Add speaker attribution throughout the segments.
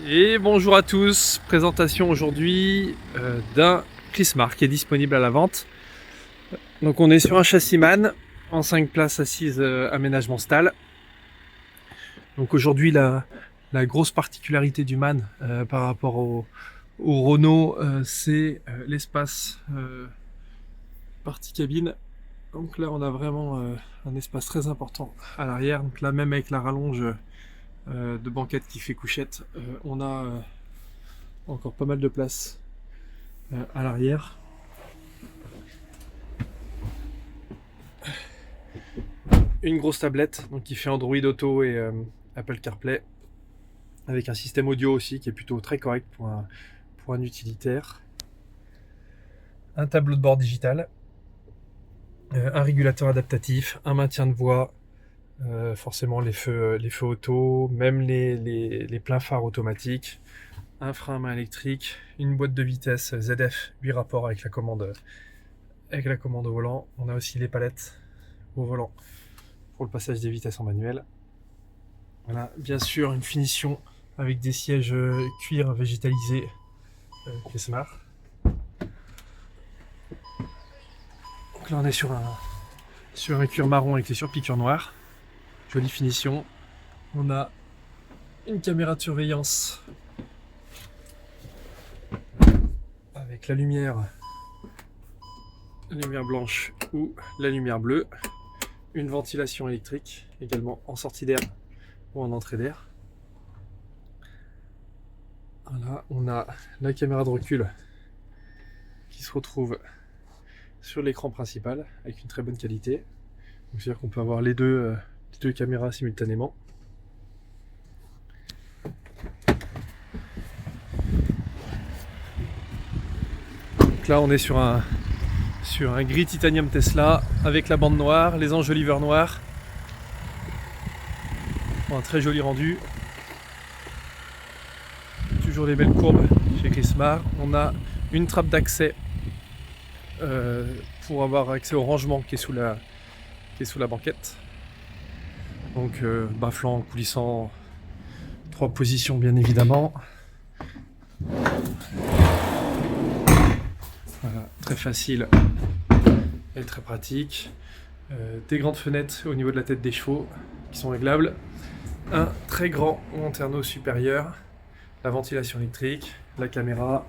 Speaker 1: Et bonjour à tous, présentation aujourd'hui d'un Chrismar qui est disponible à la vente. Donc on est sur un châssis MAN en 5 places assises aménagement stall. Donc aujourd'hui la grosse particularité du MAN par rapport au Renault, c'est l'espace partie cabine. Donc là on a vraiment un espace très important à l'arrière. Donc là même avec la rallonge de banquette qui fait couchette, on a encore pas mal de place à l'arrière. Une grosse tablette donc qui fait Android Auto et Apple CarPlay, avec un système audio aussi qui est plutôt très correct pour un utilitaire. Un tableau de bord digital, un régulateur adaptatif, un maintien de voie, forcément les feux auto, même les pleins phares automatiques, un frein à main électrique, une boîte de vitesse ZF 8 rapports avec la commande au volant. On a aussi les palettes au volant pour le passage des vitesses en manuel. Voilà, bien sûr une finition avec des sièges cuir végétalisés Chrismar. Donc là on est sur un cuir marron avec les surpiqûres noires. Jolie finition. On a une caméra de surveillance avec la lumière blanche ou la lumière bleue. Une ventilation électrique également en sortie d'air ou en entrée d'air. Voilà, on a la caméra de recul qui se retrouve sur l'écran principal avec une très bonne qualité. Donc c'est-à-dire qu'on peut avoir les deux caméras simultanément. Donc là on est sur un gris titanium Tesla avec la bande noire, les enjoliveurs noirs. Un très joli rendu. Toujours des belles courbes chez Chrismar. On a une trappe d'accès pour avoir accès au rangement qui est sous la banquette. Donc bas-flanc, coulissant, 3 positions bien évidemment. Voilà, très facile et très pratique. Des grandes fenêtres au niveau de la tête des chevaux qui sont réglables. Un très grand lanterneau supérieur, la ventilation électrique, la caméra,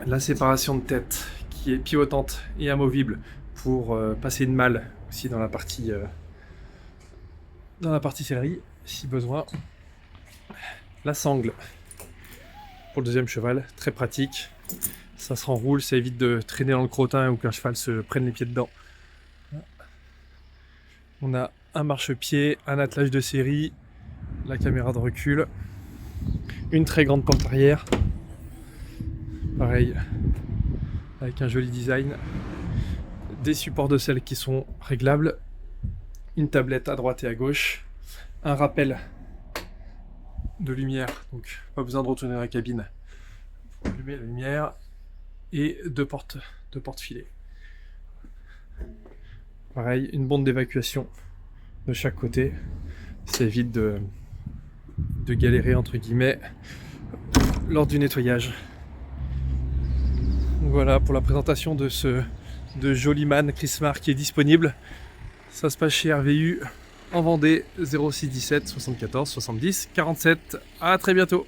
Speaker 1: la séparation de tête qui est pivotante et amovible pour passer une malle aussi dans la partie sellerie si besoin. La sangle pour le deuxième cheval, très pratique. Ça se renroule, ça évite de traîner dans le crottin ou qu'un cheval se prenne les pieds dedans. On a un marchepied, un attelage de série, la caméra de recul, une très grande porte arrière, pareil, avec un joli design, des supports de selle qui sont réglables, une tablette à droite et à gauche, un rappel de lumière, donc pas besoin de retourner dans la cabine pour allumer la lumière, et deux portes filets. Pareil, une bande d'évacuation de chaque côté, ça évite de galérer entre guillemets lors du nettoyage. Donc voilà pour la présentation de ce joli MAN Chrismar qui est disponible. Ça se passe chez RVU en Vendée, 06 17 74 70 47. À très bientôt.